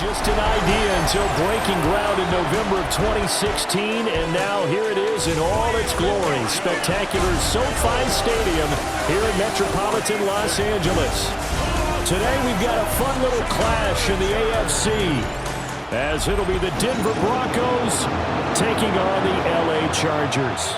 just an idea until breaking ground in November of 2016, and now here it is in all its glory. Spectacular SoFi Stadium here in metropolitan Los Angeles. Today we've got a fun little clash in the AFC, as it'll be the Denver Broncos taking on the LA Chargers.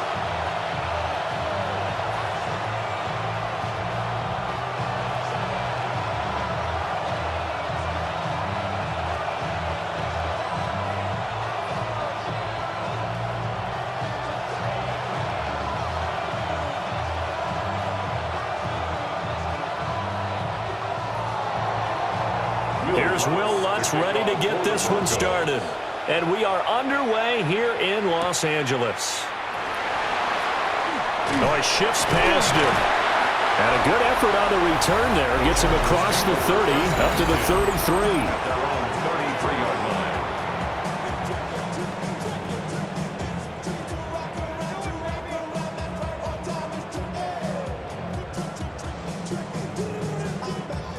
Here's Will Lutz ready to get this one started. And we are underway here in Los Angeles. Oh, he shifts past him. And a good effort on the return there. Gets him across the 30, up to the 33.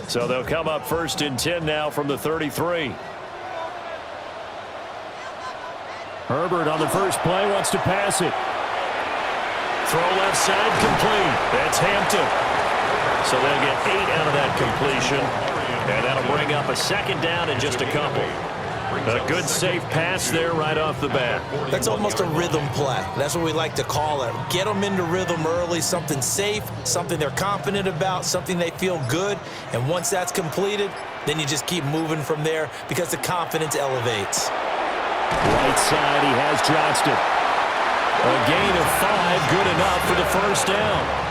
So they'll come up first and 10 now from the 33. Herbert on the first play wants to pass it. Throw left side complete. That's Hampton. So they'll get 8 out of that completion. And that'll bring up a second down in just a couple. A good safe pass there right off the bat. That's almost a rhythm play. That's what we like to call it. Get them into rhythm early, something safe, something they're confident about, something they feel good. And once that's completed, then you just keep moving from there because the confidence elevates. Right side, he has Johnston. A gain of 5, good enough for the first down.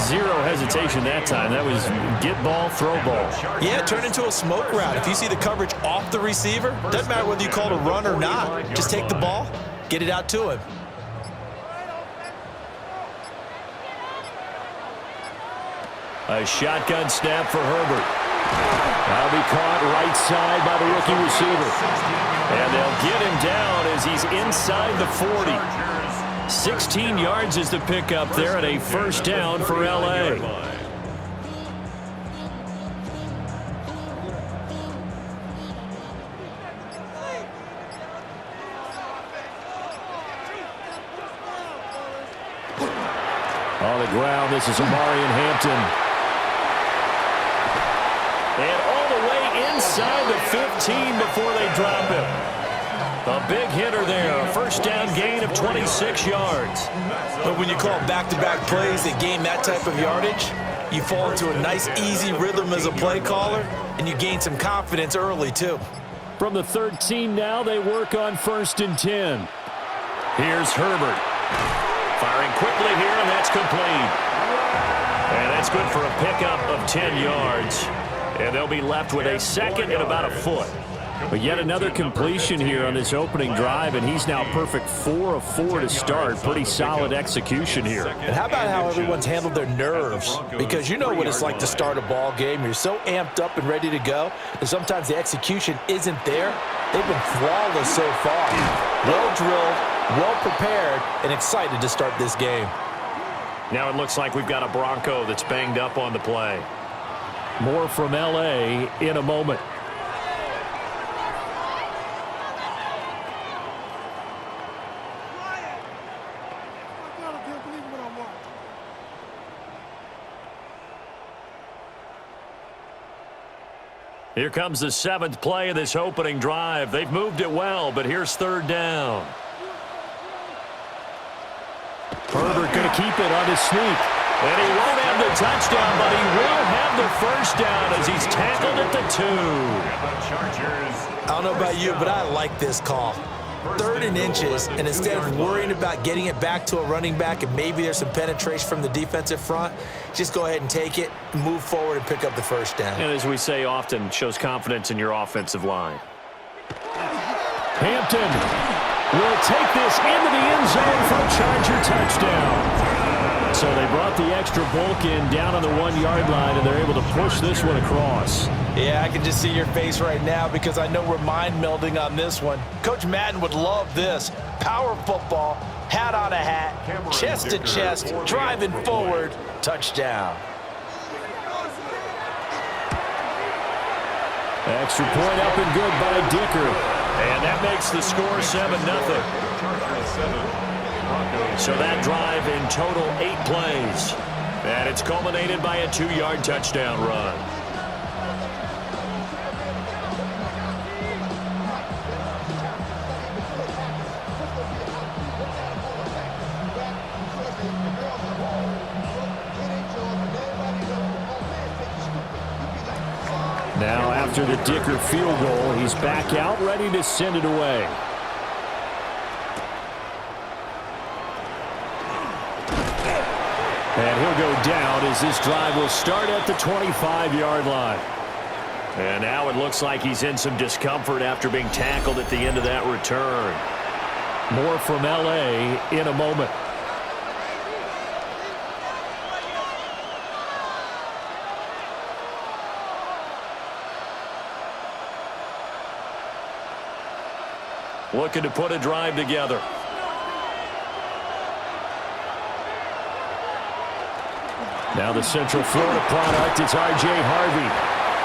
Zero hesitation that time. That was get ball, throw ball. Yeah, turn into a smoke route. If you see the coverage off the receiver, doesn't matter whether you call it a run or not. Just take the ball, get it out to him. A shotgun snap for Herbert. That'll be caught right side by the rookie receiver. And they'll get him down as he's inside the 40. 16 yards is the pickup there, and a first down for LA. On the ground, this is Amarian Hampton. And all the way inside the 15 before they drop him. A big hitter there, a first down gain of 26 yards. But when you call back-to-back plays that gain that type of yardage, you fall into a nice, easy rhythm as a play caller, and you gain some confidence early, too. From the 13 now, they work on first and 10. Here's Herbert. Firing quickly here, and that's complete. And that's good for a pickup of 10 yards. And they'll be left with a second and about a foot. But yet another completion here on this opening drive, and he's now perfect 4 of 4 to start. Pretty solid execution here. And how about how everyone's handled their nerves? Because you know what it's like to start a ball game. You're so amped up and ready to go, and sometimes the execution isn't there. They've been flawless so far. Well drilled, well prepared, and excited to start this game. Now it looks like we've got a Bronco that's banged up on the play. More from LA in a moment. Here comes the 7th play of this opening drive. They've moved it well, but here's third down. Herbert going to keep it on his sneak. And he won't have the touchdown, but he will have the first down as he's tackled at the 2. I don't know about you, but I like this call. 3rd and inches, and instead of worrying about getting it back to a running back and maybe there's some penetration from the defensive front, just go ahead and take it, move forward, and pick up the first down. And as we say often, shows confidence in your offensive line. Hampton will take this into the end zone for a Charger touchdown. So they brought the extra bulk in down on the 1-yard line, and they're able to push this one across. Yeah, I can just see your face right now because I know we're mind melding on this one. Coach Madden would love this. Power football, hat on a hat, chest to chest, driving forward, touchdown. Extra point up and good by Dicker. And that makes the score 7-0. So that drive in total 8 plays. And it's culminated by a 2-yard touchdown run. Now after the Dicker field goal, he's back out ready to send it away. And he'll go down as this drive will start at the 25-yard line. And now it looks like he's in some discomfort after being tackled at the end of that return. More from L.A. in a moment. Looking to put a drive together. Now the Central Florida product is R.J. Harvey.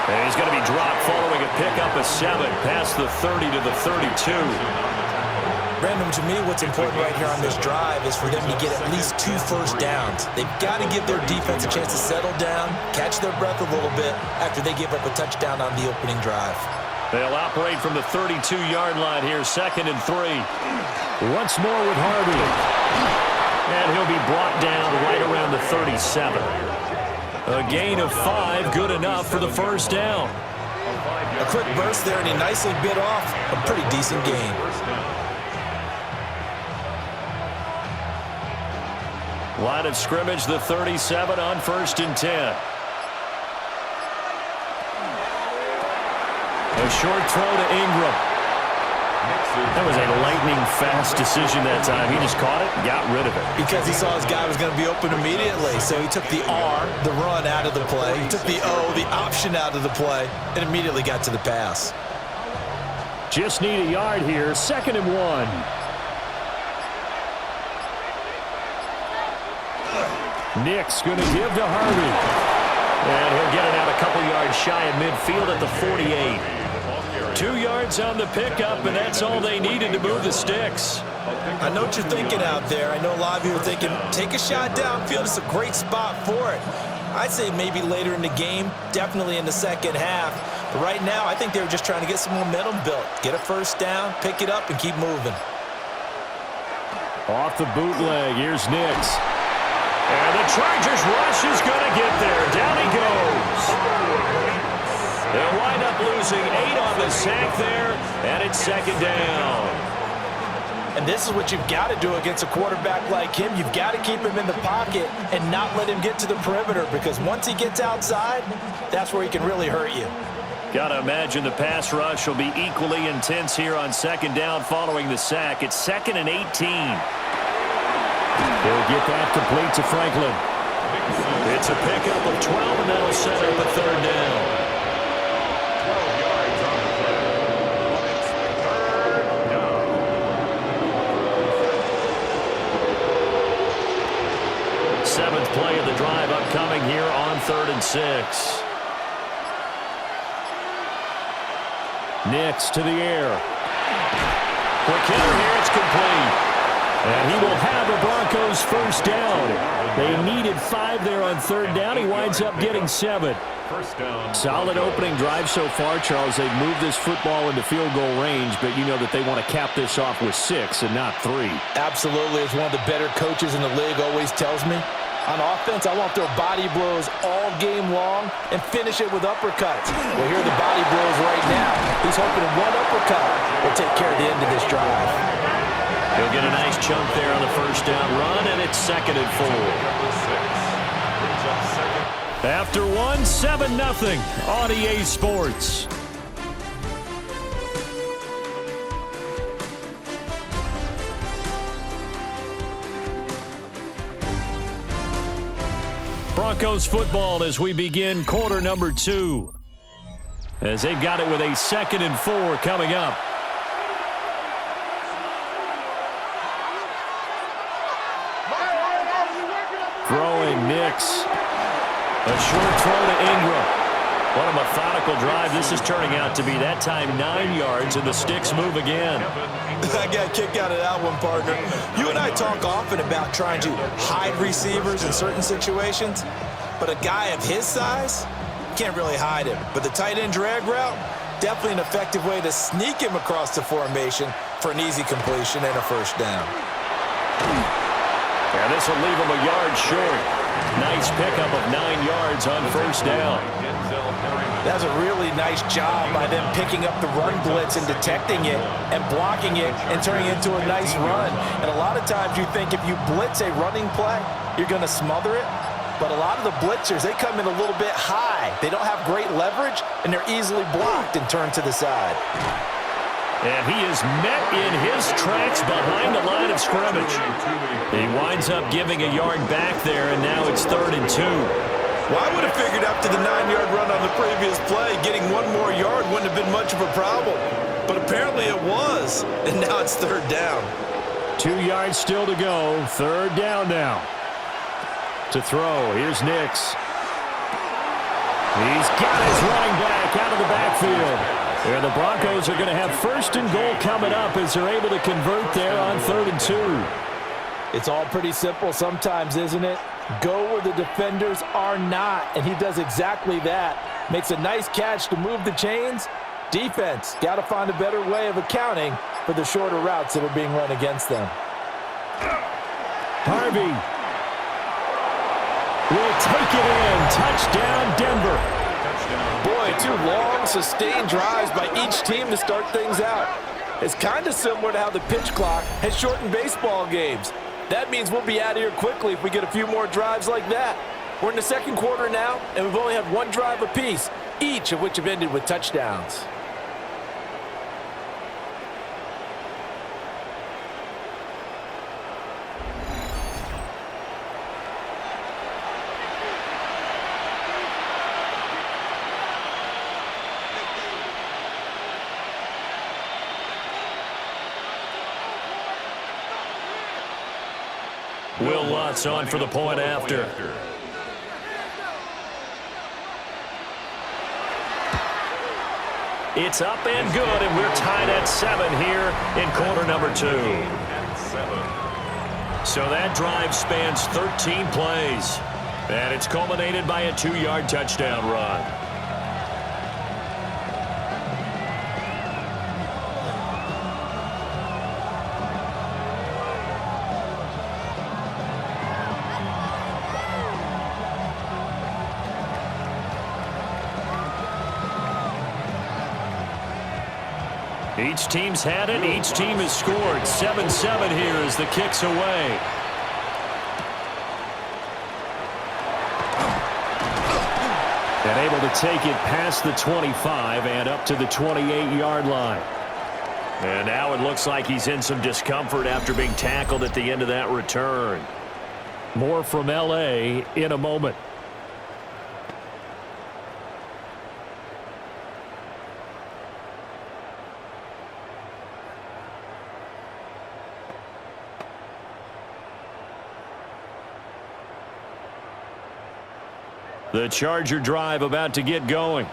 And he's going to be dropped following a pickup of 7 past the 30 to the 32. Brandon, to me, what's important right here on this drive is for them to get at least 2 first downs. They've got to give their defense a chance to settle down, catch their breath a little bit after they give up a touchdown on the opening drive. They'll operate from the 32-yard line here, 2nd and 3. Once more with Harvey. And he'll be brought down right around the 37. A gain of 5, good enough for the first down. A quick burst there, and he nicely bit off a pretty decent gain. Line of scrimmage, the 37 on 1st and 10. A short throw to Ingram. That was a lightning-fast decision that time. He just caught it and got rid of it. Because he saw his guy was going to be open immediately. So he took the R, the run, out of the play. He took the O, the option, out of the play, and immediately got to the pass. Just need a yard here. 2nd and 1. Nick's going to give to Harvey. And he'll get it out a couple yards shy of midfield at the 48. 2 yards on the pickup, and that's all they needed to move the sticks. I know what you're thinking out there. I know a lot of you are thinking, take a shot downfield. It's a great spot for it. I'd say maybe later in the game, definitely in the second half. But right now, I think they were just trying to get some momentum built. Get a first down, pick it up, and keep moving. Off the bootleg, here's Nix. And the Chargers rush is going to get there. Down he goes. They'll wind up losing 8 on the sack there, and it's 2nd down. And this is what you've got to do against a quarterback like him. You've got to keep him in the pocket and not let him get to the perimeter, because once he gets outside, that's where he can really hurt you. Got to imagine the pass rush will be equally intense here on 2nd down following the sack. It's 2nd and 18. They'll get that complete to Franklin. It's a pickup of 12, and that'll set up a 3rd down. 7th play of the drive upcoming here on 3rd and 6. Nix to the air. Quick hitter here, it's complete. And he will have the Broncos first down. They needed 5 there on 3rd down. He winds up getting 7. Solid opening drive so far, Charles. They've moved this football into field goal range, but you know that they want to cap this off with 6 and not 3. Absolutely. As one of the better coaches in the league always tells me, on offense, I want to throw body blows all game long and finish it with uppercuts. Well, here are the body blows right now. He's hoping one uppercut will take care of the end of this drive. He'll get a nice chunk there on the first down run, and it's 2nd and 4. After 1, 7-0 on EA Sports. Broncos football as we begin quarter number 2. As they've got it with a 2nd and 4 coming up. Throwing Nix. A short throw to Ingram. What a methodical drive. This is turning out to be, that time, 9 yards, and the sticks move again. I got a kick out of that one, partner. You and I talk often about trying to hide receivers in certain situations, but a guy of his size can't really hide him. But the tight end drag route, definitely an effective way to sneak him across the formation for an easy completion and a first down. And this will leave him a yard short. Nice pickup of 9 yards on first down. That's a really nice job by them picking up the run blitz and detecting it and blocking it and turning it into a nice run. And a lot of times you think if you blitz a running play, you're going to smother it. But a lot of the blitzers, they come in a little bit high. They don't have great leverage, and they're easily blocked and turned to the side. And he is met in his tracks behind the line of scrimmage. He winds up giving a yard back there, and now it's 3rd and 2. Well, I would have figured after the 9-yard run on the previous play, getting one more yard wouldn't have been much of a problem. But apparently it was, and now it's 3rd down. 2 yards still to go. 3rd down now. To throw, here's Nix. He's got his running back out of the backfield. And the Broncos are going to have 1st and goal coming up as they're able to convert there on 3rd and 2. It's all pretty simple sometimes, isn't it? Go where the defenders are not, and he does exactly that. Makes a nice catch to move the chains. Defense, got to find a better way of accounting for the shorter routes that are being run against them. Harvey will take it in. Touchdown, Denver. Boy, 2 long, sustained drives by each team to start things out. It's kind of similar to how the pitch clock has shortened baseball games. That means we'll be out of here quickly if we get a few more drives like that. We're in the 2nd quarter now, and we've only had 1 drive apiece, each of which have ended with touchdowns. Will Lutz on for the point after. It's up and good, and we're tied at 7 here in quarter number 2. So that drive spans 13 plays, and it's culminated by a 2-yard touchdown run. Each team's had it. Each team has scored. 7-7 here as the kick's away. And able to take it past the 25 and up to the 28-yard line. And now it looks like he's in some discomfort after being tackled at the end of that return. More from L.A. in a moment. The Charger drive about to get going.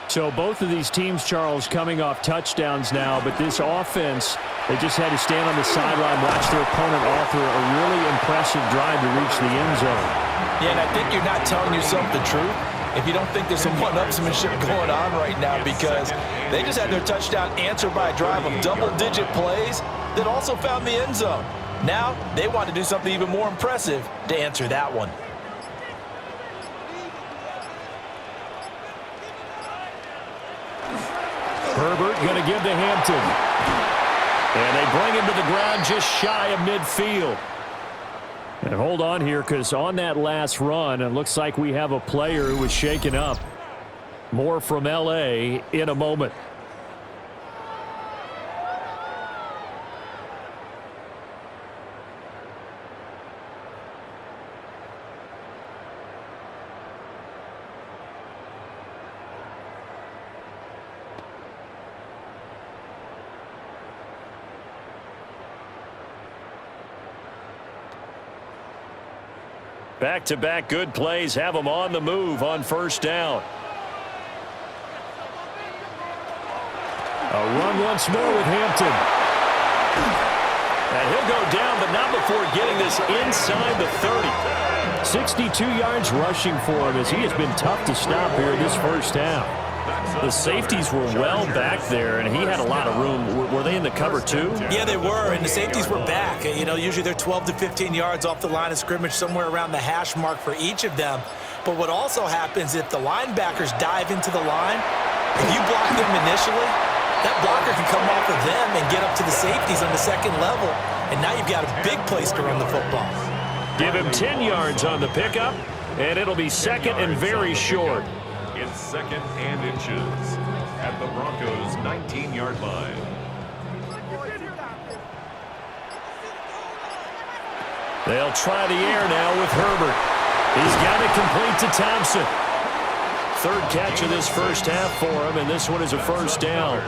So both of these teams, Charles, coming off touchdowns now, but this offense, they just had to stand on the sideline, watch their opponent offer a really impressive drive to reach the end zone. Yeah, and I think you're not telling yourself the truth if you don't think there's some one-upsmanship going on right now, because they just had their touchdown answered by a drive of double-digit plays that also found the end zone. Now they want to do something even more impressive to answer that one. Herbert going to give to Hampton. And they bring him to the ground just shy of midfield. And hold on here, because on that last run, it looks like we have a player who was shaken up. More from L.A. in a moment. Back-to-back good plays have them on the move on first down. A run once more with Hampton. And he'll go down, but not before getting this inside the 30. 62 yards rushing for him as he has been tough to stop here this first half. The safeties were well back there, and he had a lot of room. Were they in the cover too? Yeah, they were, and the safeties were back. You know, usually they're 12 to 15 yards off the line of scrimmage, somewhere around the hash mark for each of them. But what also happens if the linebackers dive into the line, if you block them initially, that blocker can come off of them and get up to the safeties on the second level, and now you've got a big place to run the football. Give him 10 yards on the pickup, and it'll be second and very short. It's second and inches at the Broncos' 19-yard line. They'll try the air now with Herbert. He's got it complete to Thompson. Third catch of this first half for him, and this one is a first down.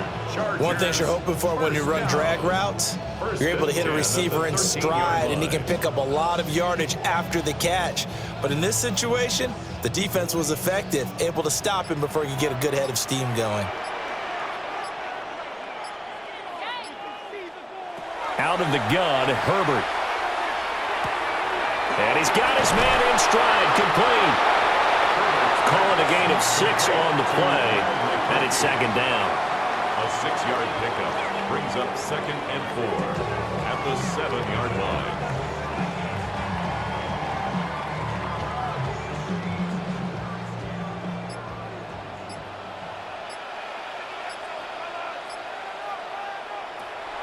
One thing you're hoping for when you run drag routes, you're able to hit a receiver in stride, and he can pick up a lot of yardage after the catch. But in this situation, the defense was effective, able to stop him before he could get a good head of steam going. Out of the gun, Herbert. And he's got his man in stride, complete. Calling a gain of 6 on the play, and it's second down. A 6-yard pickup brings up second and 4 at the 7-yard line.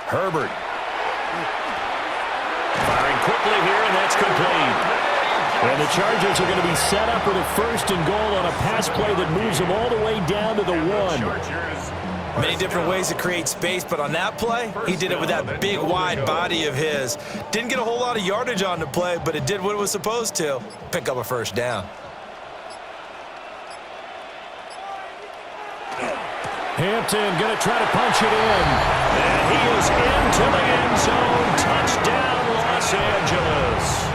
Herbert. Firing quickly here, and that's complete. And the Chargers are going to be set up with a first and goal on a pass play that moves them all the way down to the 1. Many different ways to create space, but on that play, he did it with that big, wide body of his. Didn't get a whole lot of yardage on the play, but it did what it was supposed to, pick up a first down. Hampton going to try to punch it in. And he is into the end zone. Touchdown, Los Angeles.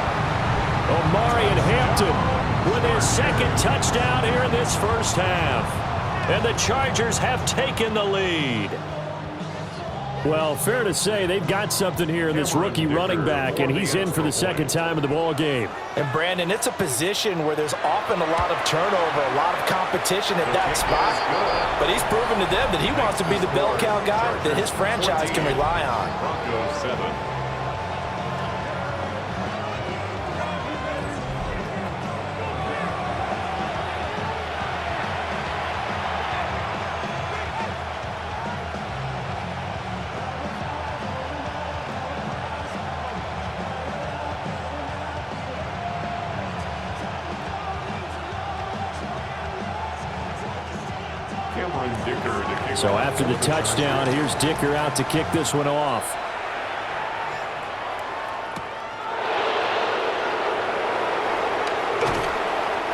Omari and Hampton with his second touchdown here in this first half. And the Chargers have taken the lead. Well, fair to say they've got something here in this rookie running back, and he's in for the second time in the ball game. And, Brandon, it's a position where there's often a lot of turnover, a lot of competition at that spot. But he's proven to them that he wants to be the bell cow guy that his franchise can rely on. Broncos 7. So after the touchdown, here's Dicker out to kick this one off.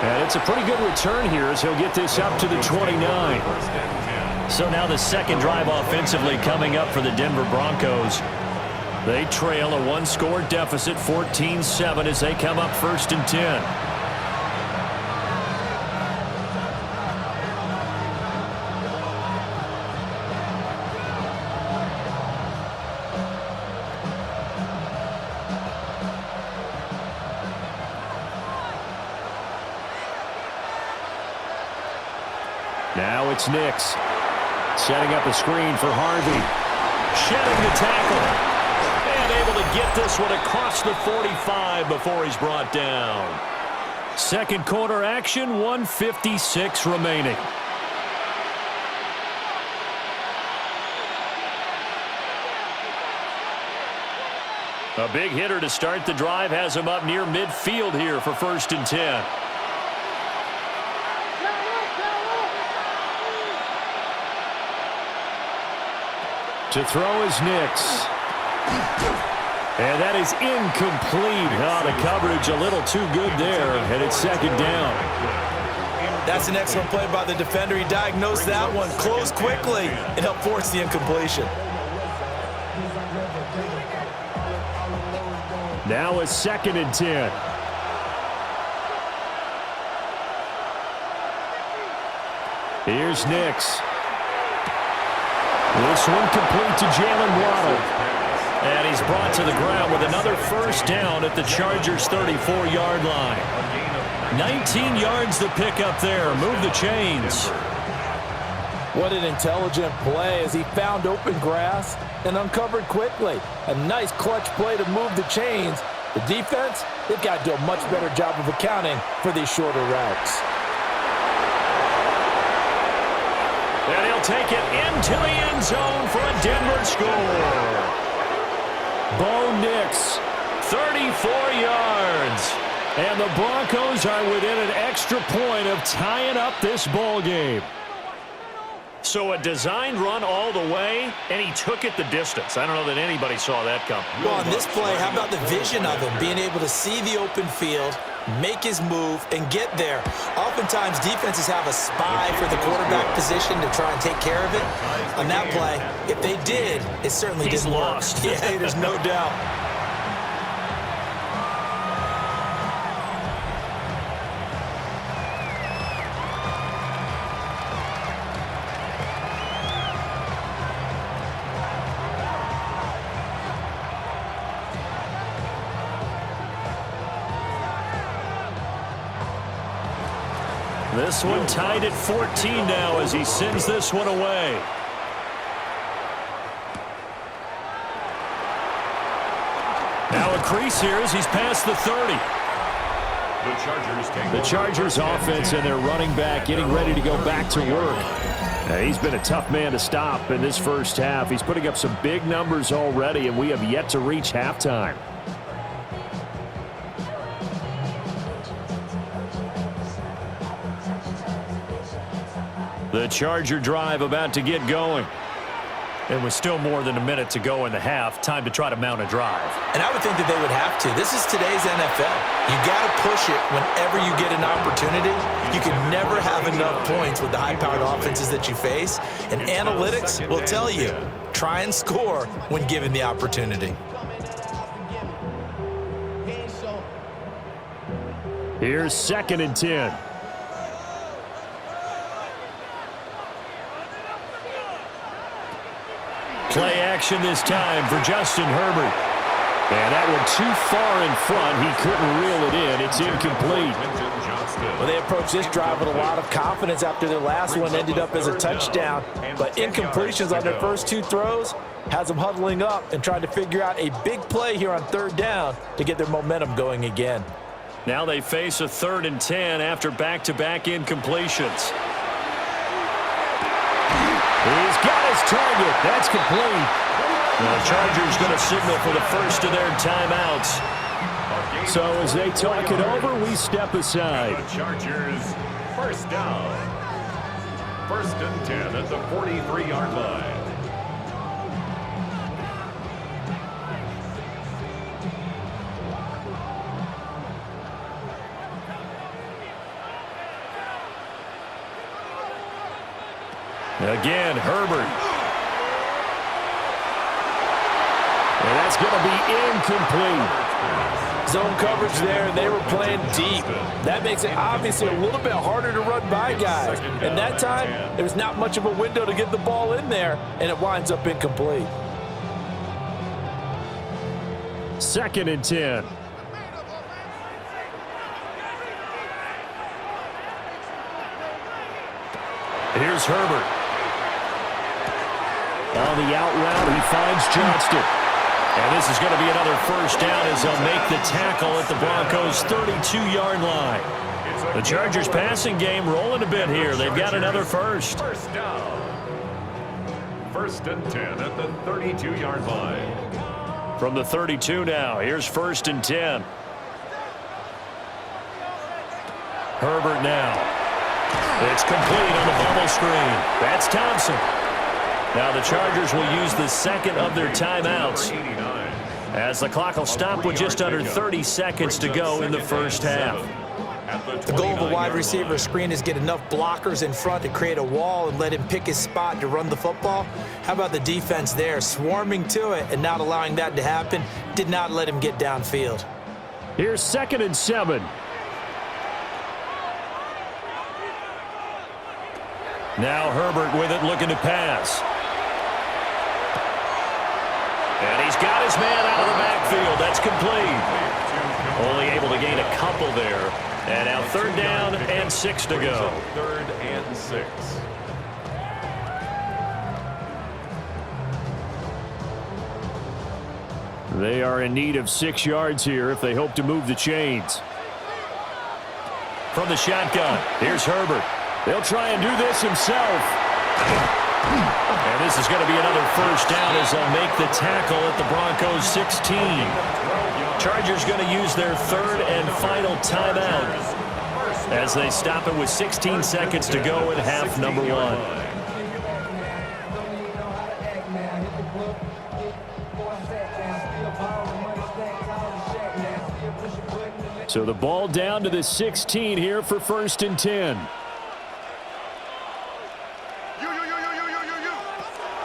And it's a pretty good return here as he'll get this up to the 29. So now the second drive offensively coming up for the Denver Broncos. They trail a one-score deficit, 14-7, as they come up first and 10. Now it's Nix. Setting up a screen for Harvey. Shedding the tackle. And able to get this one across the 45 before he's brought down. Second quarter action, 1:56 remaining. A big hitter to start the drive has him up near midfield here for first and 10. To throw is Nix. And that is incomplete. Oh, the coverage a little too good there, and it's second down. That's an excellent play by the defender. He diagnosed that one, closed quickly, and helped force the incompletion. Now it's second and 10. Here's Nix. This one complete to Jalen Waddle. And he's brought to the ground with another first down at the Chargers' 34-yard line. 19 yards to pick up there. Move the chains. What an intelligent play as he found open grass and uncovered quickly. A nice clutch play to move the chains. The defense, they've got to do a much better job of accounting for these shorter routes. And he'll take it into the end zone for a Denver score. Bo Nix, 34 yards. And the Broncos are within an extra point of tying up this ball game. So a designed run all the way, and he took it the distance. I don't know that anybody saw that coming. Well, on this play, how about the vision of him, being able to see the open field, make his move, and get there. Oftentimes, defenses have a spy for the quarterback position to try and take care of it. On that play, if they did, it certainly didn't work. Yeah, there's no doubt. This one tied at 14 now as he sends this one away. Now a crease here as he's past the 30. The Chargers offense and their running back getting ready to go back to work. Now, he's been a tough man to stop in this first half. He's putting up some big numbers already, and we have yet to reach halftime. The Charger drive about to get going. And with still more than a minute to go in the half, time to try to mount a drive. And I would think that they would have to. This is today's NFL. You got to push it whenever you get an opportunity. You can never have enough points with the high-powered offenses that you face. And analytics will tell you, try and score when given the opportunity. Here's 2nd and 10. Play action this time for Justin Herbert. And that one too far in front. He couldn't reel it in. It's incomplete. Well, they approached this drive with a lot of confidence after their last one ended up as a touchdown. But incompletions on their first 2 throws has them huddling up and trying to figure out a big play here on 3rd down to get their momentum going again. Now they face a 3rd and 10 after back-to-back incompletions. He's got his target. That's complete. The Chargers going to signal for the first of their timeouts. So as they talk it over, we step aside. The Chargers, first down. 1st and 10 at the 43-yard line. Again, Herbert. And that's going to be incomplete. Zone coverage there, and they were playing deep. That makes it obviously a little bit harder to run by guys. And that time, there was not much of a window to get the ball in there, and it winds up incomplete. 2nd and 10. Here's Herbert. On the out route, he finds Johnston. And this is going to be another first down as they'll make the tackle at the Broncos' 32-yard line. The Chargers passing game rolling a bit here. They've got another first. First down. 1st and 10 at the 32-yard line. From the 32 now, here's 1st and 10. Herbert now. It's complete on the bubble screen. That's Thompson. Now the Chargers will use the 2nd of their timeouts as the clock will stop with just under 30 seconds to go in the first half. The goal of a wide receiver screen is get enough blockers in front to create a wall and let him pick his spot to run the football. How about the defense there, swarming to it and not allowing that to happen? Did not let him get downfield. Here's 2nd and 7. Now Herbert with it, looking to pass. And he's got his man out of the backfield. That's complete. Only able to gain a couple there. And now 3rd down and 6 to go. 3rd and 6. They are in need of 6 yards here if they hope to move the chains. From the shotgun, here's Herbert. They'll try and do this himself. And this is going to be another 1st down as they'll make the tackle at the Broncos 16. Chargers going to use their 3rd and final timeout as they stop it with 16 seconds to go in half number 1. So the ball down to the 16 here for 1st and 10.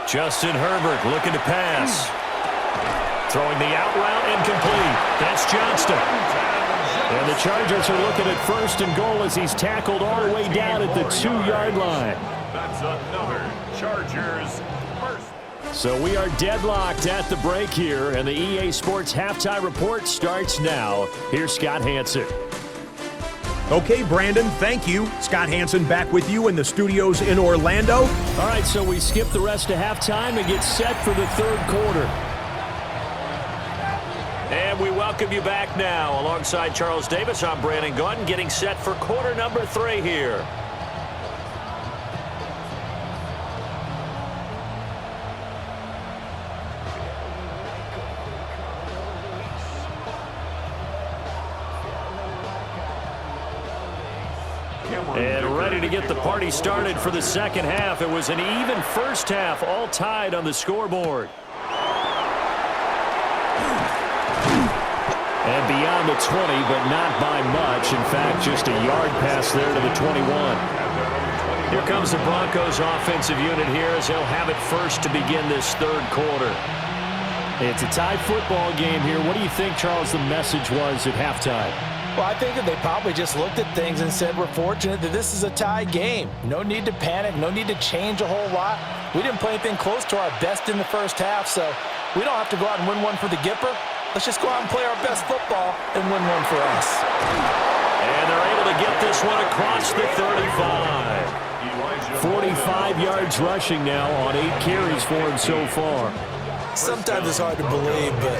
Justin Herbert looking to pass. Throwing the out route incomplete. That's Johnston. And the Chargers are looking at 1st and goal as he's tackled all the way down at the 2-yard line. That's another Chargers first. So we are deadlocked at the break here, and the EA Sports Halftime Report starts now. Here's Scott Hanson. Okay, Brandon, thank you. Scott Hanson back with you in the studios in Orlando. All right, so we skip the rest of halftime and get set for the 3rd quarter. And we welcome you back now. Alongside Charles Davis, I'm Brandon Gunn, getting set for quarter number 3 here. And ready to get the party started for the 2nd half. It was an even 1st half, all tied on the scoreboard. And beyond the 20, but not by much. In fact, just a yard pass there to the 21. Here comes the Broncos offensive unit here as they'll have it first to begin this 3rd quarter. It's a tie football game here. What do you think, Charles, the message was at halftime? Well, I think that they probably just looked at things and said, we're fortunate that this is a tie game. No need to panic. No need to change a whole lot. We didn't play anything close to our best in the 1st half, so we don't have to go out and win one for the Gipper. Let's just go out and play our best football and win one for us. And they're able to get this one across the 35. 45 yards rushing now on 8 carries for him so far. Sometimes it's hard to believe, but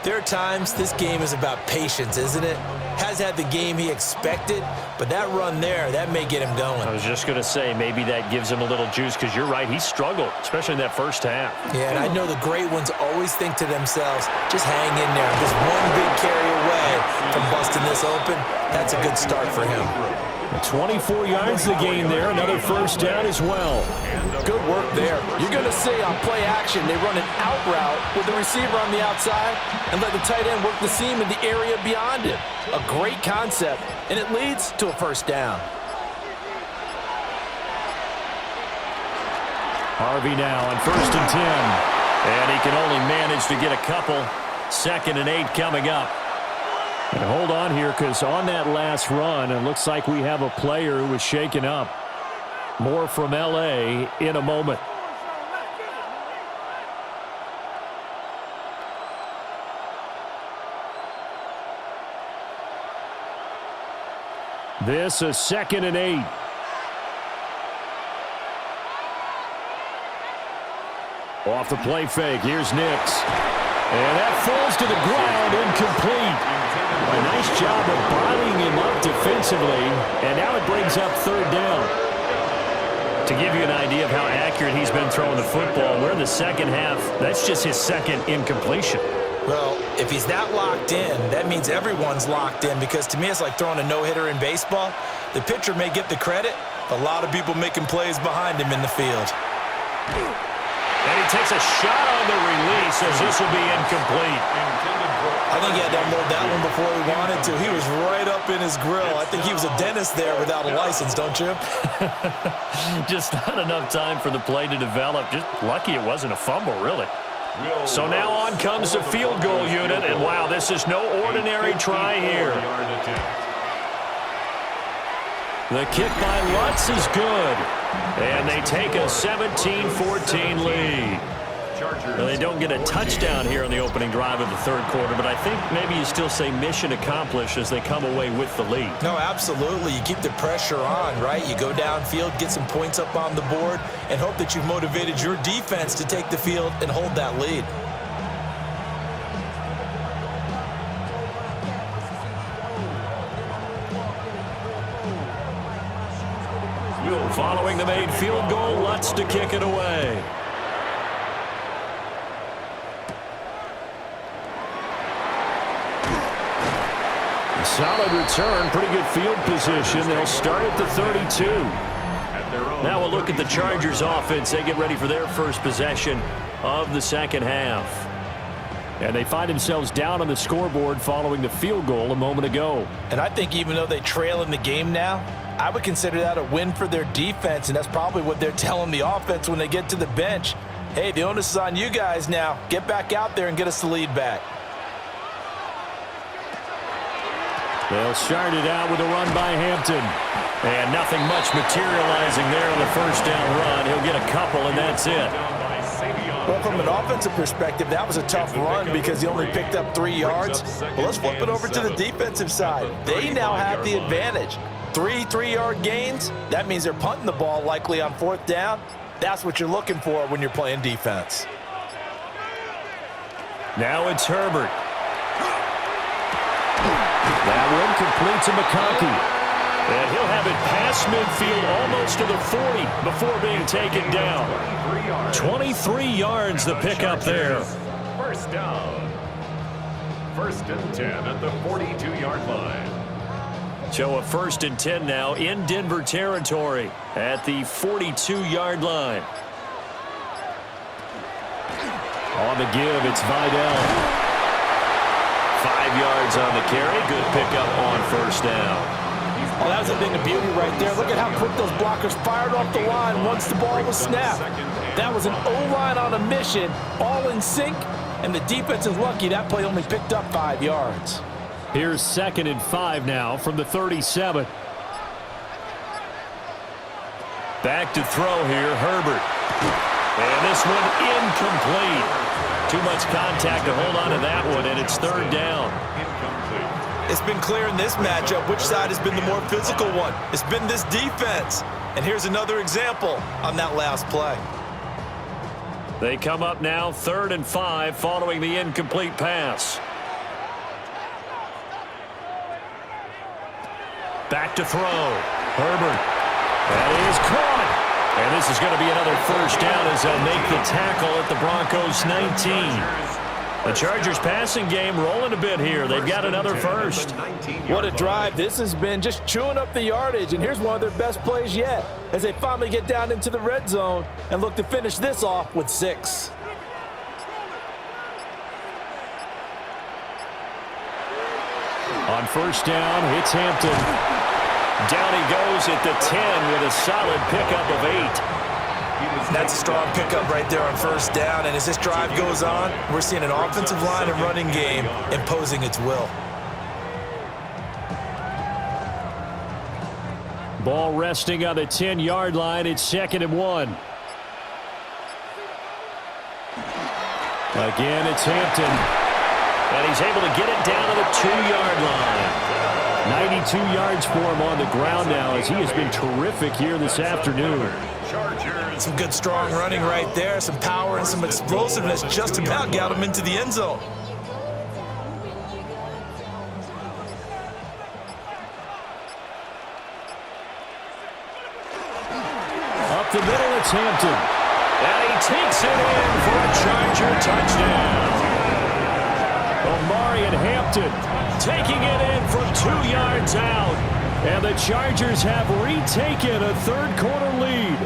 there are times this game is about patience, isn't it? Has had the game he expected, but that run there, that may get him going. I was just going to say, maybe that gives him a little juice, because you're right, he struggled, especially in that 1st half. Yeah, and I know the great ones always think to themselves, just hang in there. Just one big carry away from busting this open. That's a good start for him. 24 yards the gain there, another 1st down as well. Good work there. You're going to see on play action, they run an out route with the receiver on the outside and let the tight end work the seam in the area beyond it. A great concept, and it leads to a 1st down. Harvey now on 1st and 10. And he can only manage to get a couple. 2nd and 8 coming up. And hold on here, because on that last run, it looks like we have a player who was shaken up. More from L.A. in a moment. This is 2nd and 8. Off the play fake, here's Nix. And that falls to the ground, incomplete. A nice job of bodying him up defensively, and now it brings up 3rd down. To give you an idea of how accurate he's been throwing the football, we're in the 2nd half. That's just his 2nd incompletion. Well, if he's that locked in, that means everyone's locked in, because to me it's like throwing a no-hitter in baseball. The pitcher may get the credit, but a lot of people making plays behind him in the field. And he takes a shot on the release as this will be incomplete. I think he had to unload that one before he wanted to. He was right up in his grill. I think he was a dentist there without a license, don't you? Just not enough time for the play to develop. Just lucky it wasn't a fumble, really. So now on comes the field goal unit, and wow, this is no ordinary try here. The kick by Lutz is good, and they take a 17-14 lead. Chargers. Well, they don't get a touchdown here on the opening drive of the third quarter, but I think maybe you still say mission accomplished as they come away with the lead. No, absolutely. You keep the pressure on, right? You go downfield, get some points up on the board, and hope that you've motivated your defense to take the field and hold that lead. Following the made field goal, Lutz to kick it away. Solid return, pretty good field position. They'll start at the 32. Now we'll look at the Chargers offense. They get ready for their first possession of the second half. And they find themselves down on the scoreboard following the field goal a moment ago. And I think even though they trail in the game now, I would consider that a win for their defense, and that's probably what they're telling the offense when they get to the bench. Hey, the onus is on you guys now. Get back out there and get us the lead back. They'll start it out with a run by Hampton. And nothing much materializing there on the first down run. He'll get a couple, and that's it. Well, from an offensive perspective, that was a tough run because he only picked up 3 yards. Well, let's flip it over to the defensive side. They now have the advantage. 3 3-yard gains, that means they're punting the ball likely on 4th down. That's what you're looking for when you're playing defense. Now it's Herbert. That one complete to McConkey. And he'll have it past midfield almost to the 40 before being taken down. 23 yards the pickup there. First down. 1st and 10 at the 42-yard line. So a 1st and 10 now in Denver territory at the 42-yard line. On the give, it's Vidal. 5 yards on the carry. Good pickup on 1st down. Oh, that was a thing of beauty right there. Look at how quick those blockers fired off the line once the ball was snapped. That was an O-line on a mission, all in sync, and the defense is lucky that play only picked up 5 yards. Here's 2nd and 5 now from the 37. Back to throw here, Herbert. And this one incomplete. Too much contact to hold on to that one, and it's 3rd down. It's been clear in this matchup which side has been the more physical one. It's been this defense. And here's another example on that last play. They come up now 3rd and 5 following the incomplete pass. Back to throw. Herbert. That is caught. And this is going to be another 1st down as they'll make the tackle at the Broncos 19. The Chargers passing game rolling a bit here. They've got another 1st. What a drive this has been, just chewing up the yardage. And here's one of their best plays yet as they finally get down into the red zone and look to finish this off with 6. On 1st down, it's Hampton. Down he goes at the 10 with a solid pickup of 8. That's a strong pickup right there on 1st down. And as this drive goes on, we're seeing an offensive line and running game imposing its will. Ball resting on the 10-yard line. It's 2nd and 1. Again, it's Hampton. And he's able to get it down to the 2-yard line. 92 yards for him on the ground now as he has been terrific here this afternoon. Some good strong running right there, some power and some explosiveness just about got him into the end zone. Up the middle, it's Hampton. And he takes it in for a Charger touchdown. Omari and Hampton taking it in from 2 yards out. And the Chargers have retaken a third-quarter lead.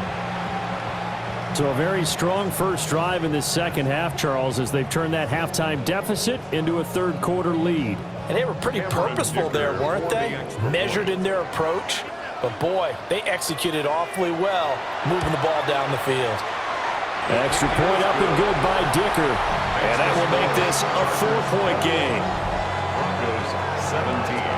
So a very strong first drive in the second half, Charles, as they've turned that halftime deficit into a third-quarter lead. And they were pretty purposeful there, weren't they? Measured in their approach. But, boy, they executed awfully well moving the ball down the field. Extra point up and good by Dicker. And that will make this a 4-point game. Broncos 17.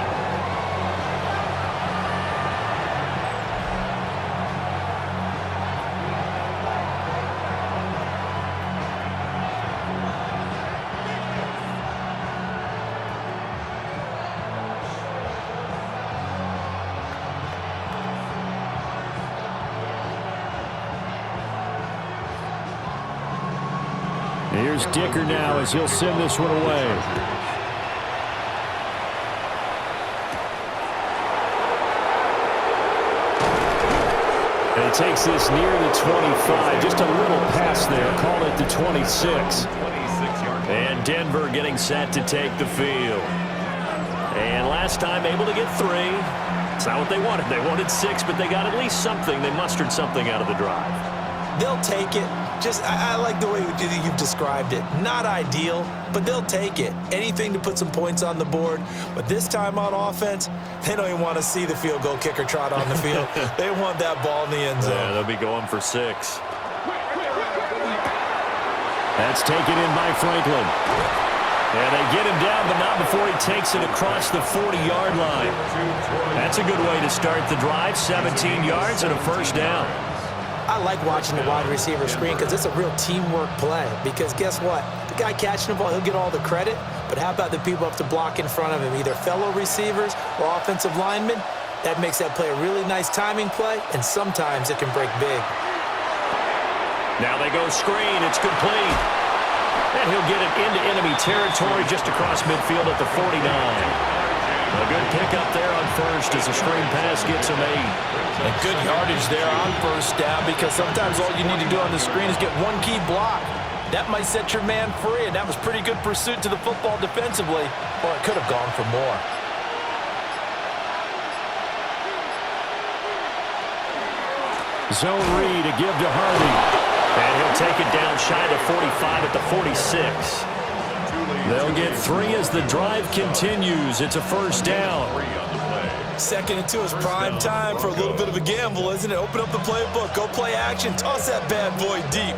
Here's Dicker now as he'll send this one away. And he takes this near the 25. Just a little pass there. Call it the 26. And Denver getting set to take the field. And last time able to get 3. It's not what they wanted. They wanted 6, but they got at least something. They mustered something out of the drive. They'll take it. I like the way you've described it. Not ideal, but they'll take it. Anything to put some points on the board. But this time on offense, they don't even want to see the field goal kicker trot on the field. They want that ball in the end zone. Yeah, they'll be going for 6. That's taken in by Franklin. And they get him down, but not before he takes it across the 40-yard line. That's a good way to start the drive. 17 yards and a first down. I like watching the wide receiver screen because it's a real teamwork play. Because guess what? The guy catching the ball, he'll get all the credit. But how about the people up to block in front of him, either fellow receivers or offensive linemen? That makes that play a really nice timing play, and sometimes it can break big. Now they go screen. It's complete. And he'll get it into enemy territory just across midfield at the 49. A good pickup there on first as the screen pass gets him 8. And good yardage there on first down because sometimes all you need to do on the screen is get one key block. That might set your man free, and that was pretty good pursuit to the football defensively. Or it could have gone for more. Zone read to give to Harvey. And he'll take it down shy of 45 at the 46. They'll get 3 as the drive continues. It's a first down. 2nd and 2 is prime time for a little bit of a gamble, isn't it? Open up the playbook, go play action, toss that bad boy deep.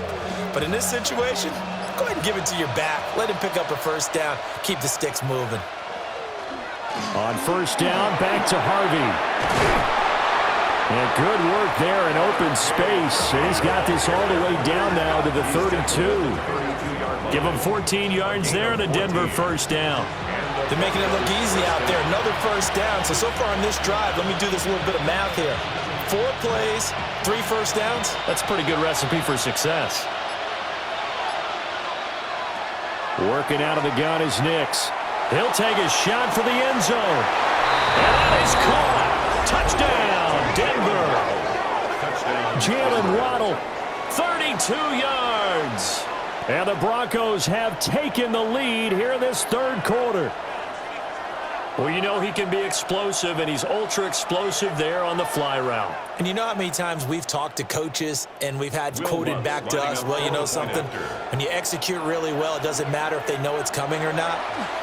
But in this situation, go ahead and give it to your back. Let him pick up a first down. Keep the sticks moving. On first down, back to Harvey. And good work there in open space. And he's got this all the way down now to the 32. Give him 14 yards there and a Denver first down. They're making it look easy out there. Another first down. So far on this drive, let me do this little bit of math here. 4 plays, 3 first downs. That's a pretty good recipe for success. Working out of the gun is Nix. He'll take a shot for the end zone. And that is caught. Touchdown, Denver. Jalen Waddle, 32 yards. And the Broncos have taken the lead here in this third quarter. Well, you know he can be explosive, and he's ultra-explosive there on the fly route. And you know how many times we've talked to coaches and we've had quoted back to us, well, you know something? When you execute really well, it doesn't matter if they know it's coming or not.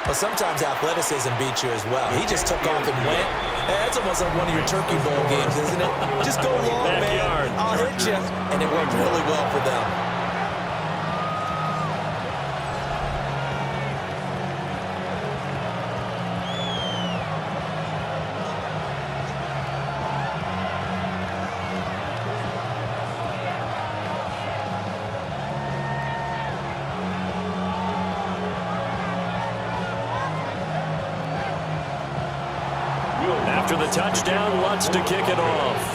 But sometimes athleticism beats you as well. He just took off and went. That's almost like one of your Turkey Bowl games, isn't it? Just go long, man. I'll hit you. And it worked really well for them. After the touchdown, wants to kick it off.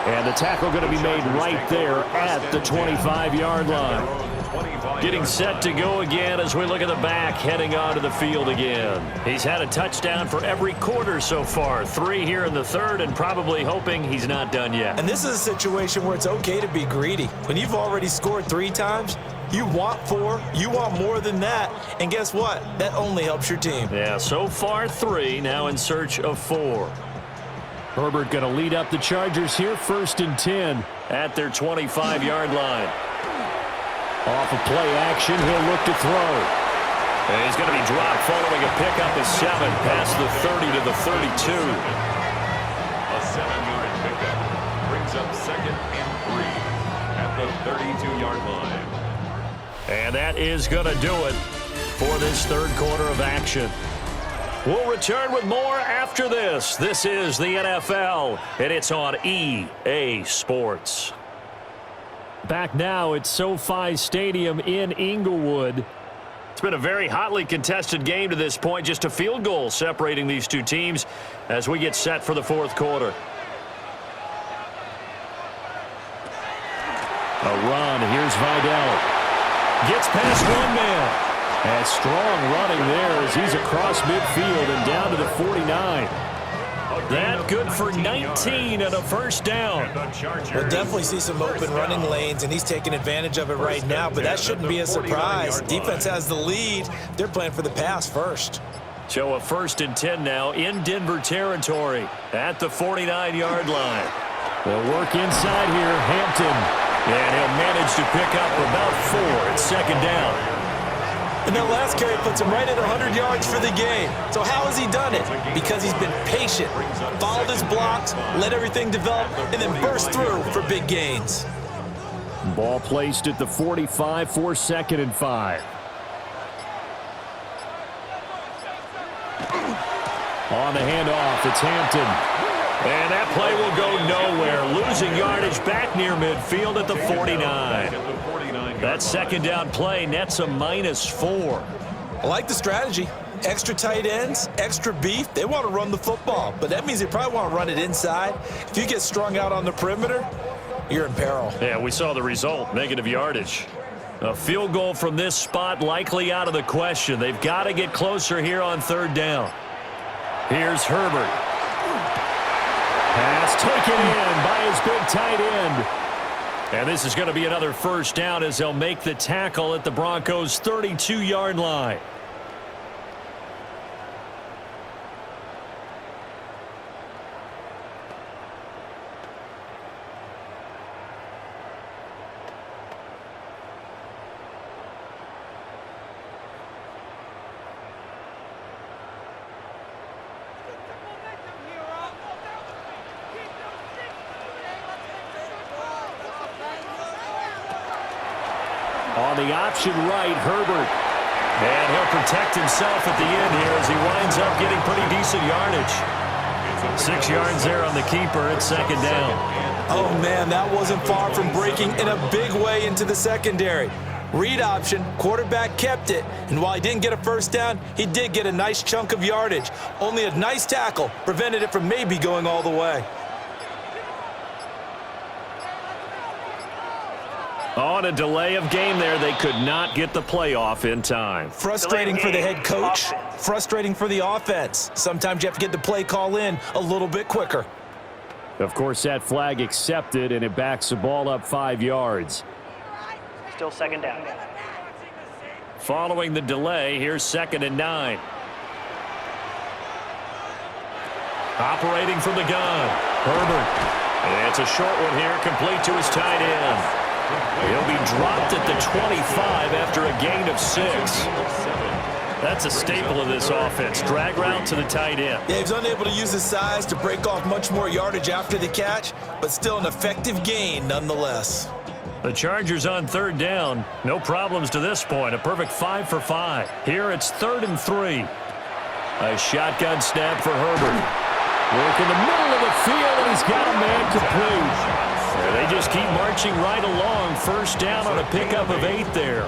And the tackle going to be made right there at the 25-yard line. Getting set to go again as we look at the back, heading onto the field again. He's had a touchdown for every quarter so far. 3 here in the third, and probably hoping he's not done yet. And this is a situation where it's okay to be greedy. When you've already scored 3 times, you want 4, you want more than that. And guess what? That only helps your team. Yeah, so far 3, now in search of 4. Herbert going to lead up the Chargers here, 1st and 10 at their 25-yard line. Off of play action, he'll look to throw. And he's going to be dropped following a pickup of 7 past the 30 to the 32. A 7-yard pickup brings up 2nd and 3 at the 32-yard line. And that is going to do it for this third quarter of action. We'll return with more after this. This is the NFL, and it's on EA Sports. Back now at SoFi Stadium in Inglewood. It's been a very hotly contested game to this point. Just a field goal separating these two teams as we get set for the fourth quarter. A run. Here's Vidal. Gets past one man. And strong running there as he's across midfield and down to the 49. That good for 19 and a first down. We'll definitely see some open running lanes, and he's taking advantage of it right now, but that shouldn't be a surprise. Defense has the lead. They're playing for the pass first. So a 1st and 10 now in Denver territory at the 49-yard line. They'll work inside here. Hampton. And he'll manage to pick up about 4 at 2nd down. And that last carry puts him right at 100 yards for the game. So how has he done it? Because he's been patient, followed his blocks, let everything develop, and then burst through for big gains. Ball placed at the 45 for 2nd and 5. On the handoff, it's Hampton. And that play will go nowhere. Losing yardage back near midfield at the 49. That 2nd down play nets a -4. I like the strategy. Extra tight ends, extra beef. They want to run the football, but that means they probably want to run it inside. If you get strung out on the perimeter, you're in peril. Yeah, we saw the result, negative yardage. A field goal from this spot likely out of the question. They've got to get closer here on 3rd down. Here's Herbert. Pass taken in by his big tight end. And this is going to be another 1st down as they'll make the tackle at the Broncos' 32-yard line. On the option right, Herbert. And he'll protect himself at the end here as he winds up getting pretty decent yardage. 6 yards there on the keeper at 2nd down. Oh, man, that wasn't far from breaking in a big way into the secondary. Read option, quarterback kept it, and while he didn't get a 1st down, he did get a nice chunk of yardage. Only a nice tackle prevented it from maybe going all the way. On a delay of game there, they could not get the playoff in time. Frustrating for the head coach, frustrating for the offense. Sometimes you have to get the play call in a little bit quicker. Of course, that flag accepted, and it backs the ball up 5 yards. Still 2nd down. Following the delay, here's 2nd and 9. Operating from the gun, Herbert. And it's a short one here, complete to his tight end. He'll be dropped at the 25 after a gain of 6. That's a staple of this offense. Drag route to the tight end. Yeah, he's unable to use his size to break off much more yardage after the catch, but still an effective gain nonetheless. The Chargers on 3rd down. No problems to this point. A perfect 5 for 5. Here it's 3rd and 3. A shotgun snap for Herbert. Work in the middle of the field, and he's got a man complete. They just keep marching right along. 1st down on a pickup of 8 there.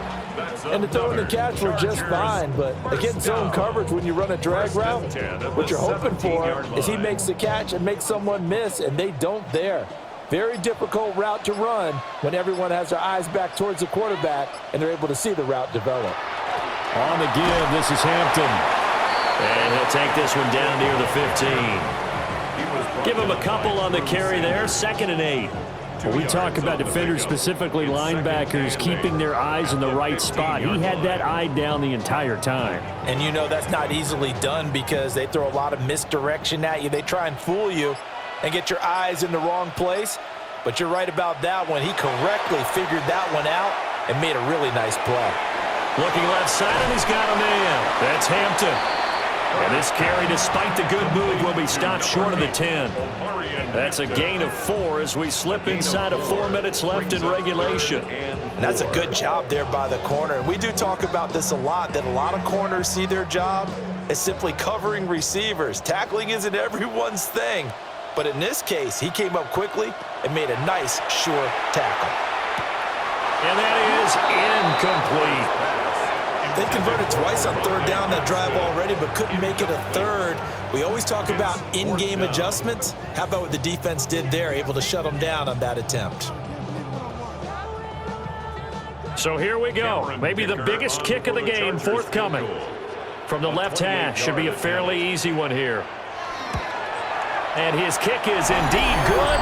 And the throw and the catch were just fine, but against zone coverage when you run a drag route, what you're hoping for is he makes the catch and makes someone miss, and they don't there. Very difficult route to run when everyone has their eyes back towards the quarterback and they're able to see the route develop. On the give, this is Hampton. And he'll take this one down near the 15. Give him a couple on the carry there, 2nd and 8. When we talk about defenders, specifically linebackers, keeping their eyes in the right spot, he had that eye down the entire time. And you know that's not easily done because they throw a lot of misdirection at you. They try and fool you and get your eyes in the wrong place. But you're right about that one. He correctly figured that one out and made a really nice play. Looking left side, and he's got a man. That's Hampton. And this carry, despite the good move, will be stopped short of the 10. That's a gain of 4 as we slip inside of 4 minutes left in regulation. And that's a good job there by the corner. And we do talk about this a lot, that a lot of corners see their job as simply covering receivers. Tackling isn't everyone's thing. But in this case, he came up quickly and made a nice, sure tackle. And that is incomplete. They converted twice on 3rd down that drive already, but couldn't make it a 3rd. We always talk about in-game adjustments. How about what the defense did there, able to shut them down on that attempt? So here we go. Maybe the biggest kick of the game forthcoming. From the left hash. Should be a fairly easy one here. And his kick is indeed good.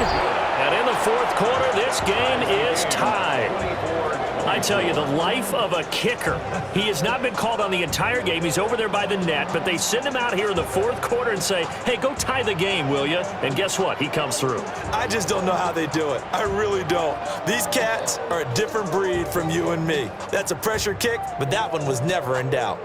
And in the fourth quarter, this game is tied. I tell you, the life of a kicker. He has not been called on the entire game. He's over there by the net, but they send him out here in the fourth quarter and say, hey, go tie the game, will you? And guess what? He comes through. I just don't know how they do it. I really don't. These cats are a different breed from you and me. That's a pressure kick, but that one was never in doubt.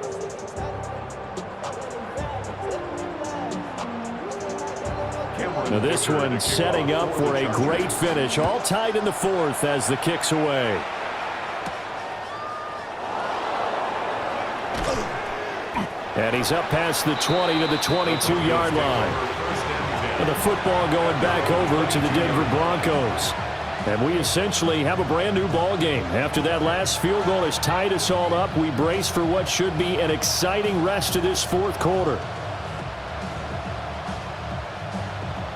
Now this one setting up for a great finish. All tied in the fourth as the kick's away. And he's up past the 20 to the 22-yard line. And the football going back over to the Denver Broncos. And we essentially have a brand new ball game. After that last field goal has tied us all up, we brace for what should be an exciting rest of this fourth quarter.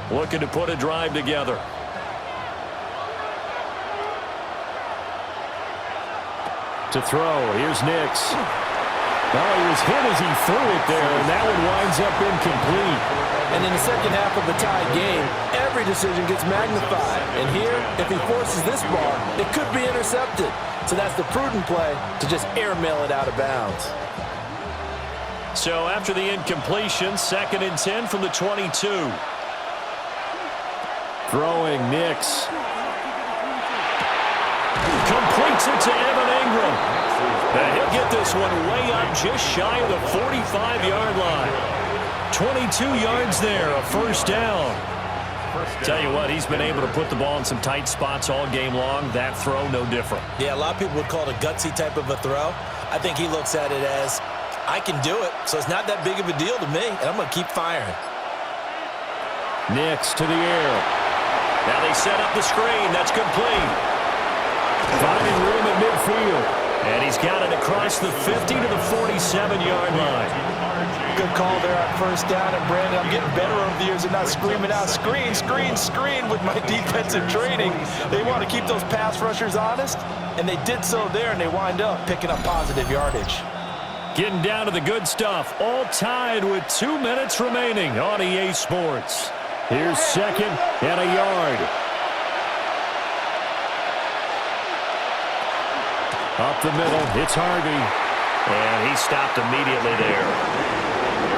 Looking to put a drive together. To throw, here's Nix. Well, he was hit as he threw it there, and that one winds up incomplete. And in the second half of the tied game, every decision gets magnified. And here, if he forces this ball, it could be intercepted. So that's the prudent play to just airmail it out of bounds. So after the incompletion, 2nd and 10 from the 22. Throwing Nix. Completes it to Evan Ingram. And he'll get this one way up just shy of the 45-yard line. 22 yards there, a first down. Tell you what, he's been able to put the ball in some tight spots all game long. That throw, no different. Yeah, a lot of people would call it a gutsy type of a throw. I think he looks at it as, I can do it, so it's not that big of a deal to me, and I'm going to keep firing. Nix to the air. Now they set up the screen. That's complete. Finding room at midfield. And he's got it across the 50 to the 47-yard line. Good call there on first down. And, Brandon, I'm getting better over the years and not screaming out, screen, screen, screen with my defensive training. They want to keep those pass rushers honest, and they did so there, and they wind up picking up positive yardage. Getting down to the good stuff. All tied with 2 minutes remaining on EA Sports. Here's 2nd and a yard. Up the middle, it's Harvey. And he stopped immediately there.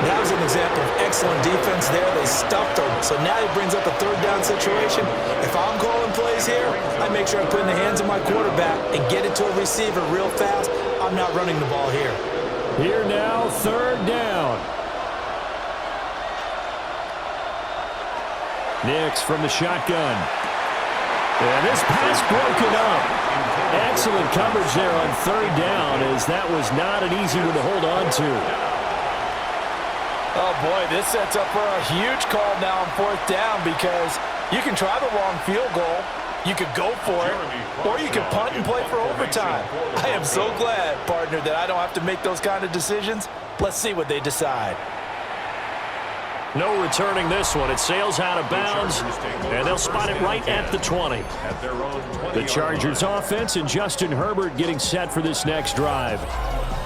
That was an example of excellent defense there. They stuffed him. So now he brings up a third down situation. If I'm calling plays here, I make sure I put in the hands of my quarterback and get it to a receiver real fast. I'm not running the ball here. Here now, 3rd down. Nix from the shotgun. And this pass broken up. Excellent coverage there on 3rd down, as that was not an easy one to hold on to. Oh, boy, this sets up for a huge call now on 4th down, because you can try the long field goal, you could go for it, or you can punt and play for overtime. I am so glad, partner, that I don't have to make those kind of decisions. Let's see what they decide. No returning this one. It sails out of bounds, and they'll spot it right at the 20. The Chargers offense and Justin Herbert getting set for this next drive.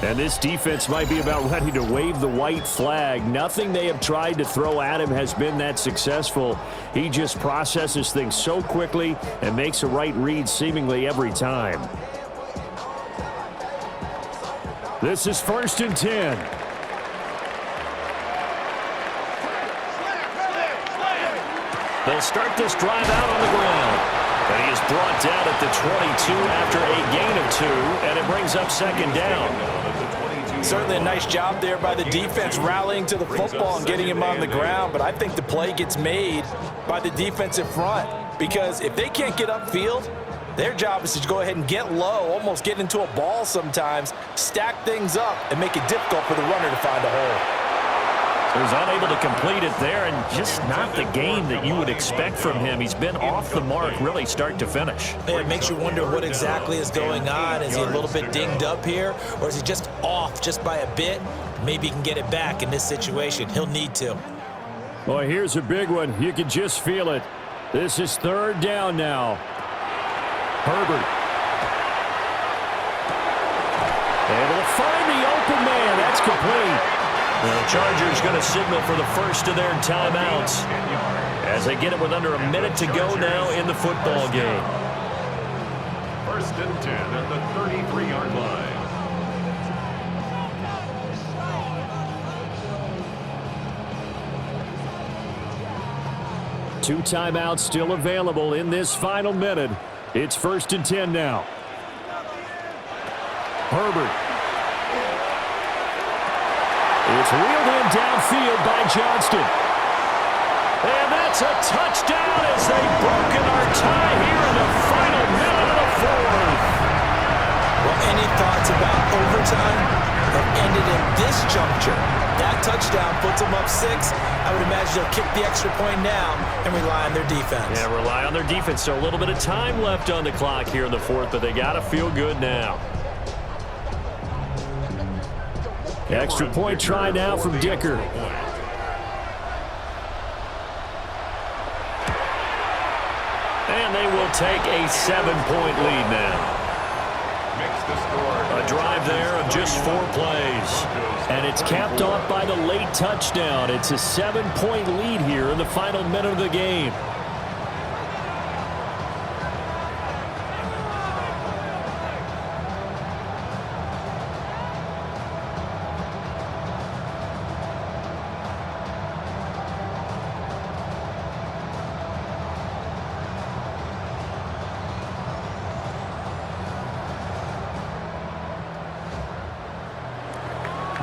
And this defense might be about ready to wave the white flag. Nothing they have tried to throw at him has been that successful. He just processes things so quickly and makes a right read seemingly every time. This is 1st and 10. They'll start this drive out on the ground. And he is brought down at the 22 after a gain of 2, and it brings up 2nd down. Certainly a nice job there by the defense rallying to the football and getting him on the ground, but I think the play gets made by the defensive front, because if they can't get upfield, their job is to go ahead and get low, almost get into a ball sometimes, stack things up, and make it difficult for the runner to find a hole. He was unable to complete it there, and just not the game that you would expect from him. He's been off the mark really start to finish. It makes you wonder what exactly is going on. Is he a little bit dinged up here, or is he just off just by a bit? Maybe he can get it back in this situation. He'll need to. Boy, here's a big one. You can just feel it. This is 3rd down now. Herbert. Able to find the open man. That's complete. The Chargers going to signal for the first of their timeouts as they get it with under a minute to go now in the football game. 1st and 10 at the 33-yard line. Two timeouts still available in this final minute. It's 1st and 10 now. Herbert. It's reeled in downfield by Johnston. And that's a touchdown as they've broken our tie here in the final minute of the fourth. Well, any thoughts about overtime have ended in this juncture. That touchdown puts them up 6. I would imagine they'll kick the extra point now and rely on their defense. Yeah, rely on their defense. So a little bit of time left on the clock here in the fourth, but they got to feel good now. Extra point try now from Dicker. And they will take a 7-point lead now. A drive there of just 4 plays. And it's capped off by the late touchdown. It's a 7-point lead here in the final minute of the game.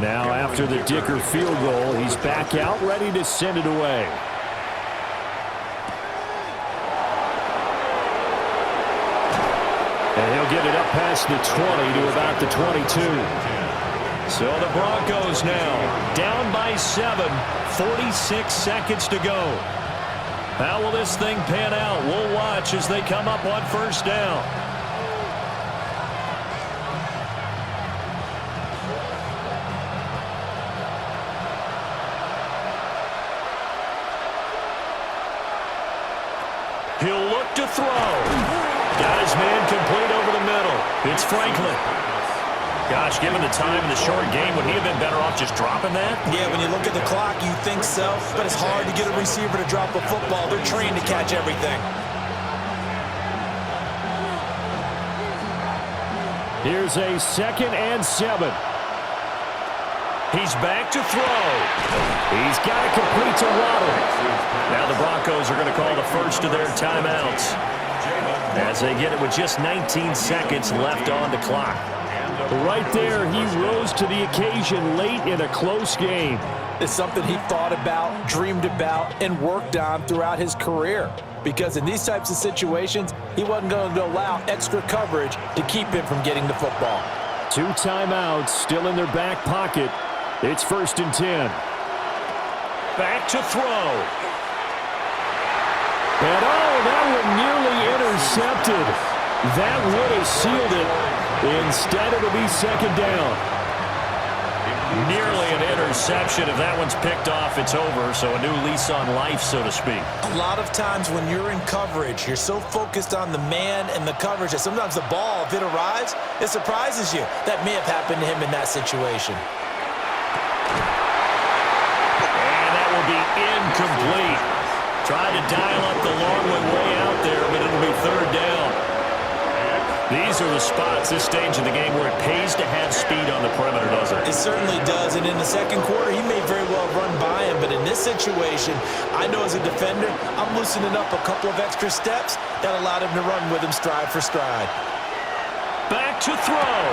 Now after the Dicker field goal, he's back out ready to send it away. And he'll get it up past the 20 to about the 22. So the Broncos now down by 7, 46 seconds to go. How will this thing pan out? We'll watch as they come up on 1st down. He'll look to throw. Got his man complete over the middle. It's Franklin. Gosh, given the time in the short game, would he have been better off just dropping that? Yeah, when you look at the clock, you think so. But it's hard to get a receiver to drop a football. They're trained to catch everything. Here's a 2nd and 7. He's back to throw. He's got it complete to Waddle. Now the Broncos are going to call the first of their timeouts as they get it with just 19 seconds left on the clock. Right there, he rose to the occasion late in a close game. It's something he thought about, dreamed about, and worked on throughout his career. Because in these types of situations, he wasn't going to allow extra coverage to keep him from getting the football. 2 timeouts still in their back pocket. It's 1st and 10. Back to throw. And that one nearly intercepted. That would have sealed it. Instead, it'll be 2nd down. Nearly an interception. If that one's picked off, it's over. So a new lease on life, so to speak. A lot of times when you're in coverage, you're so focused on the man and the coverage that sometimes the ball, if it arrives, it surprises you. That may have happened to him in that situation. And that will be incomplete. Tried to dial up the long one way out there, but it'll be 3rd down. These are the spots, this stage of the game, where it pays to have speed on the perimeter, doesn't it? It certainly does, and in the 2nd quarter, he may very well run by him, but in this situation, I know as a defender, I'm loosening up a couple of extra steps that allowed him to run with him stride for stride. Back to throw.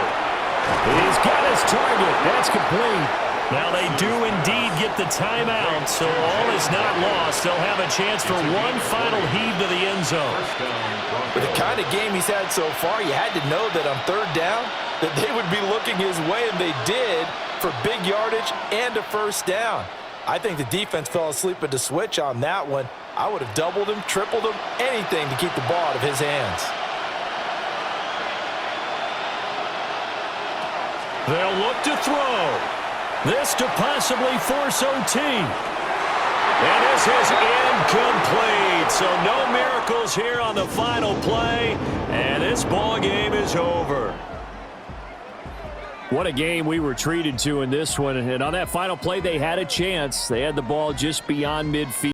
He's got his target. That's complete. Now they do indeed get the timeout, so all is not lost. They'll have a chance for one final heave to the end zone. With the kind of game he's had so far, you had to know that on 3rd down, that they would be looking his way, and they did, for big yardage and a 1st down. I think the defense fell asleep at the switch on that one. I would have doubled him, tripled him, anything to keep the ball out of his hands. They'll look to throw. This to possibly force OT. And this is incomplete. So no miracles here on the final play. And this ball game is over. What a game we were treated to in this one. And on that final play, they had a chance. They had the ball just beyond midfield.